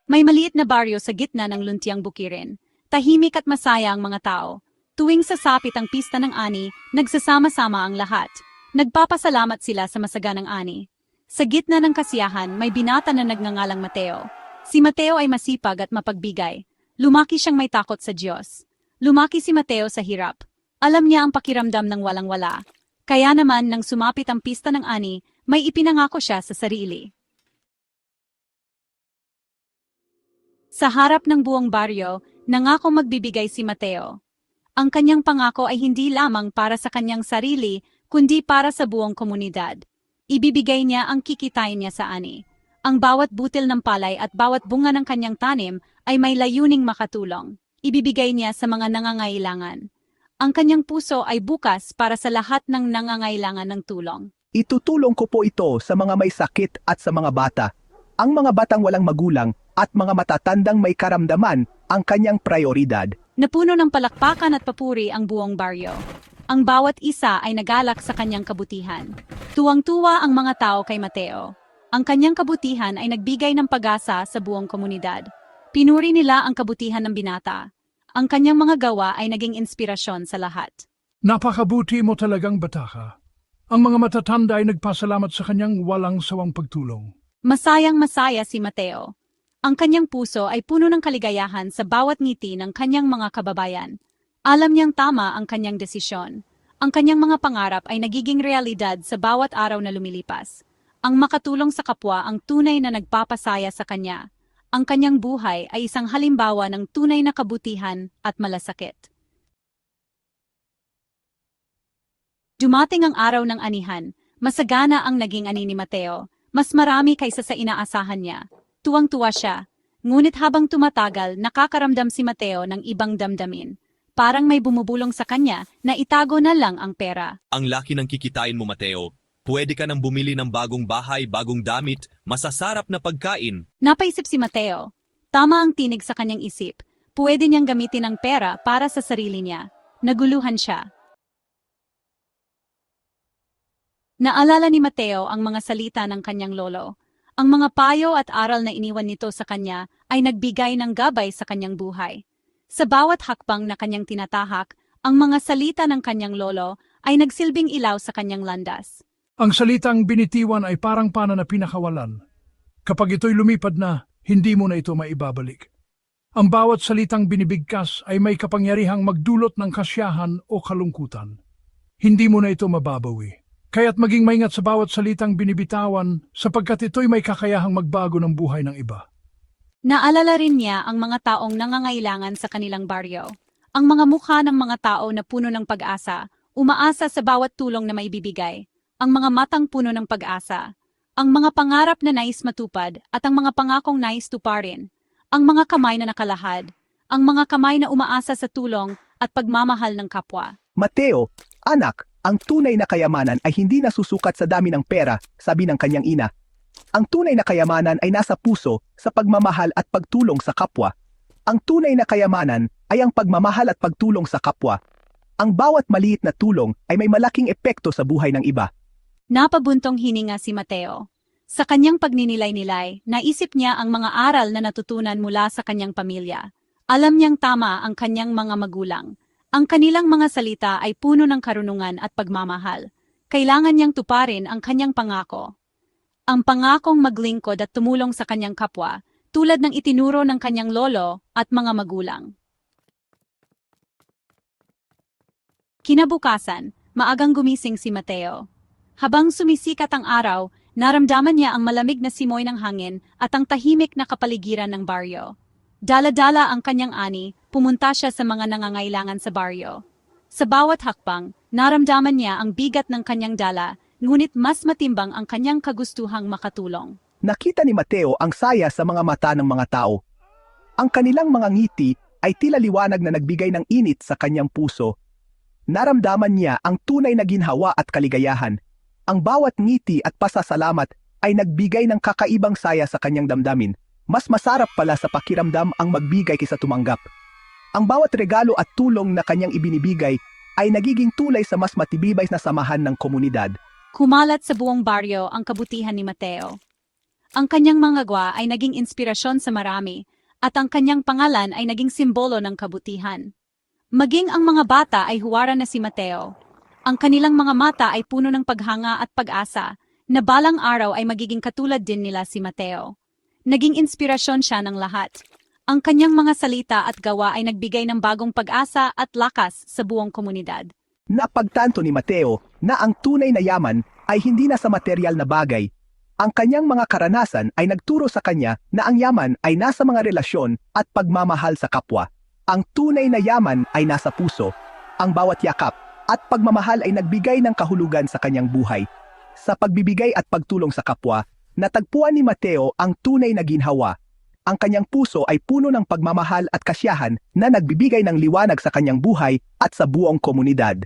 May maliit na baryo sa gitna ng luntiang bukirin. Tahimik at masaya ang mga tao. Tuwing sasapit ang pista ng ani, nagsasama-sama ang lahat. Nagpapasalamat sila sa masaganang ani. Sa gitna ng kasiyahan, may binata na nagngangalang Mateo. Si Mateo ay masipag at mapagbigay. Lumaki siyang may takot sa Diyos. Lumaki si Mateo sa hirap. Alam niya ang pakiramdam ng walang-wala. Kaya naman nang sumapit ang pista ng ani, may ipinangako siya sa sarili. Sa harap ng buong baryo, nangako magbibigay si Mateo. Ang kanyang pangako ay hindi lamang para sa kanyang sarili, kundi para sa buong komunidad. Ibibigay niya ang kikitain niya sa ani. Ang bawat butil ng palay at bawat bunga ng kanyang tanim ay may layuning makatulong. Ibibigay niya sa mga nangangailangan. Ang kanyang puso ay bukas para sa lahat ng nangangailangan ng tulong. Itutulong ko po ito sa mga may sakit at sa mga bata. Ang mga batang walang magulang at mga matatandang may karamdaman ang kanyang prioridad. Napuno ng palakpakan at papuri ang buong baryo. Ang bawat isa ay nagalak sa kanyang kabutihan. Tuwang-tuwa ang mga tao kay Mateo. Ang kanyang kabutihan ay nagbigay ng pag-asa sa buong komunidad. Pinuri nila ang kabutihan ng binata. Ang kanyang mga gawa ay naging inspirasyon sa lahat. Napakabuti mo talagang bata. Ang mga matatanda ay nagpasalamat sa kanyang walang sawang pagtulong. Masayang-masaya si Mateo. Ang kanyang puso ay puno ng kaligayahan sa bawat ngiti ng kanyang mga kababayan. Alam niyang tama ang kanyang desisyon. Ang kanyang mga pangarap ay nagiging realidad sa bawat araw na lumilipas. Ang makatulong sa kapwa ang tunay na nagpapasaya sa kanya. Ang kanyang buhay ay isang halimbawa ng tunay na kabutihan at malasakit. Dumating ang araw ng anihan. Masagana ang naging ani ni Mateo. Mas marami kaysa sa inaasahan niya. Tuwang-tuwa siya. Ngunit habang tumatagal, nakakaramdam si Mateo ng ibang damdamin. Parang may bumubulong sa kanya na itago na lang ang pera. Ang laki ng kikitain mo, Mateo. Pwede ka nang bumili ng bagong bahay, bagong damit, masasarap na pagkain. Napaisip si Mateo. Tama ang tinig sa kanyang isip. Pwede niyang gamitin ang pera para sa sarili niya. Naguluhan siya. Naalala ni Mateo ang mga salita ng kanyang lolo. Ang mga payo at aral na iniwan nito sa kanya ay nagbigay ng gabay sa kanyang buhay. Sa bawat hakbang na kanyang tinatahak, ang mga salita ng kanyang lolo ay nagsilbing ilaw sa kanyang landas. Ang salitang binitiwan ay parang pana na pinakawalan. Kapag ito'y lumipad na, hindi mo na ito maibabalik. Ang bawat salitang binibigkas ay may kapangyarihang magdulot ng kasiyahan o kalungkutan. Hindi mo na ito mababawi. Kaya't maging maingat sa bawat salitang binibitawan sapagkat ito'y may kakayahang magbago ng buhay ng iba. Naalala rin niya ang mga taong nangangailangan sa kanilang baryo. Ang mga mukha ng mga tao na puno ng pag-asa, umaasa sa bawat tulong na maibibigay. Ang mga matang puno ng pag-asa. Ang mga pangarap na nais matupad at ang mga pangakong nais tuparin. Ang mga kamay na nakalahad. Ang mga kamay na umaasa sa tulong at pagmamahal ng kapwa. Mateo, anak, ang tunay na kayamanan ay hindi nasusukat sa dami ng pera, sabi ng kanyang ina. Ang tunay na kayamanan ay nasa puso, sa pagmamahal at pagtulong sa kapwa. Ang tunay na kayamanan ay ang pagmamahal at pagtulong sa kapwa. Ang bawat maliit na tulong ay may malaking epekto sa buhay ng iba. Napabuntong hininga si Mateo. Sa kanyang pagninilay-nilay, naisip niya ang mga aral na natutunan mula sa kanyang pamilya. Alam niyang tama ang kanyang mga magulang. Ang kanilang mga salita ay puno ng karunungan at pagmamahal. Kailangan niyang tuparin ang kanyang pangako. Ang pangakong maglingkod at tumulong sa kanyang kapwa, tulad ng itinuro ng kanyang lolo at mga magulang. Kinabukasan, maagang gumising si Mateo. Habang sumisikat ang araw, naramdaman niya ang malamig na simoy ng hangin at ang tahimik na kapaligiran ng baryo. Dala-dala ang kanyang ani, pumunta siya sa mga nangangailangan sa baryo. Sa bawat hakbang, naramdaman niya ang bigat ng kanyang dala, ngunit mas matimbang ang kanyang kagustuhang makatulong. Nakita ni Mateo ang saya sa mga mata ng mga tao. Ang kanilang mga ngiti ay tila liwanag na nagbigay ng init sa kanyang puso. Naramdaman niya ang tunay na ginhawa at kaligayahan. Ang bawat ngiti at pasasalamat ay nagbigay ng kakaibang saya sa kanyang damdamin. Mas masarap pala sa pakiramdam ang magbigay kaysa tumanggap. Ang bawat regalo at tulong na kanyang ibinibigay ay nagiging tulay sa mas matibay na samahan ng komunidad. Kumalat sa buong baryo ang kabutihan ni Mateo. Ang kanyang mga gawa ay naging inspirasyon sa marami, at ang kanyang pangalan ay naging simbolo ng kabutihan. Maging ang mga bata ay huwara na si Mateo. Ang kanilang mga mata ay puno ng paghanga at pag-asa, na balang araw ay magiging katulad din nila si Mateo. Naging inspirasyon siya ng lahat. Ang kanyang mga salita at gawa ay nagbigay ng bagong pag-asa at lakas sa buong komunidad. Napagtanto ni Mateo na ang tunay na yaman ay hindi na sa material na bagay. Ang kanyang mga karanasan ay nagturo sa kanya na ang yaman ay nasa mga relasyon at pagmamahal sa kapwa. Ang tunay na yaman ay nasa puso. Ang bawat yakap at pagmamahal ay nagbigay ng kahulugan sa kanyang buhay. Sa pagbibigay at pagtulong sa kapwa, natagpuan ni Mateo ang tunay na ginhawa. Ang kanyang puso ay puno ng pagmamahal at kasiyahan na nagbibigay ng liwanag sa kanyang buhay at sa buong komunidad.